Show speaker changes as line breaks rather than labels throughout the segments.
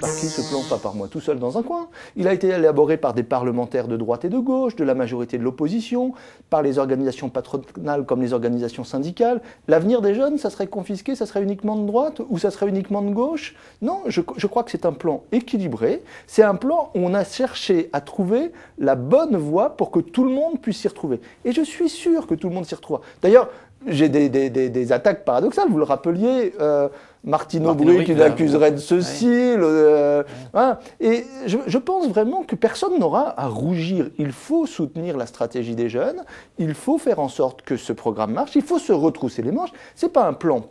par qui ce plan? Pas par moi tout seul dans un coin. Il a été élaboré par des parlementaires de droite et de gauche, de la majorité de l'opposition, par les organisations patronales comme les organisations syndicales. L'avenir des jeunes, ça serait confisqué, ça serait uniquement de droite ou ça serait uniquement de gauche? Non, je crois que c'est un plan équilibré. C'est un plan où on a cherché à trouver la bonne voie pour que tout le monde puisse s'y retrouver. Et je suis sûr que tout le monde s'y retrouve. D'ailleurs, j'ai des attaques paradoxales, vous le rappeliez, Martine Aubry qui l'accuserait de ceci. Oui. Hein. Et je pense vraiment que personne n'aura à rougir. Il faut soutenir la stratégie des jeunes, il faut faire en sorte que ce programme marche, il faut se retrousser les manches. C'est pas un plan,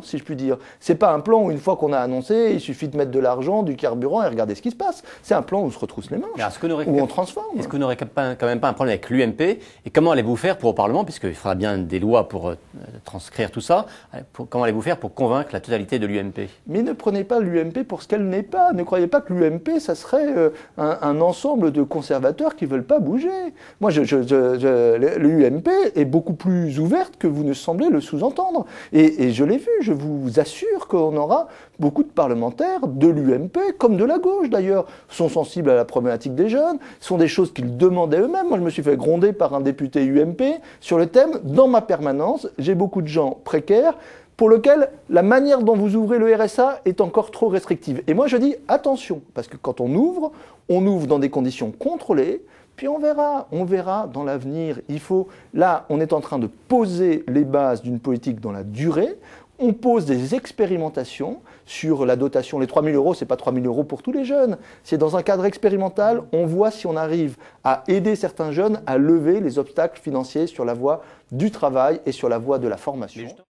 si je puis dire. C'est pas un plan où une fois qu'on a annoncé, il suffit de mettre de l'argent, du carburant et regarder ce qui se passe. C'est un plan où on se retrousse les manches, où on transforme.
Est-ce que vous n'aurez quand même pas un problème avec l'UMP? Et comment allez-vous faire pour au Parlement, puisqu'il faudra bien des lois pour transcrire tout ça, comment allez-vous faire pour convaincre la totalité de l'UMP?
Mais ne prenez pas l'UMP pour ce qu'elle n'est pas. Ne croyez pas que l'UMP, ça serait un ensemble de conservateurs qui ne veulent pas bouger. Moi, l'UMP est beaucoup plus ouverte que vous ne semblez le sous-entendre. Et je l'ai vu, je vous assure qu'on aura beaucoup de parlementaires de l'UMP, comme de la gauche d'ailleurs, sont sensibles à la problématique des jeunes, sont des choses qu'ils demandaient eux-mêmes. Moi, je me suis fait gronder par un député UMP sur le thème « Dans ma permanence, j'ai beaucoup de gens précaires » pour lequel la manière dont vous ouvrez le RSA est encore trop restrictive. Et moi je dis attention, parce que quand on ouvre dans des conditions contrôlées, puis on verra dans l'avenir. Là, on est en train de poser les bases d'une politique dans la durée. On pose des expérimentations sur la dotation. Les 3 000 €, ce n'est pas 3 000 € pour tous les jeunes. C'est dans un cadre expérimental, on voit si on arrive à aider certains jeunes à lever les obstacles financiers sur la voie du travail et sur la voie de la formation.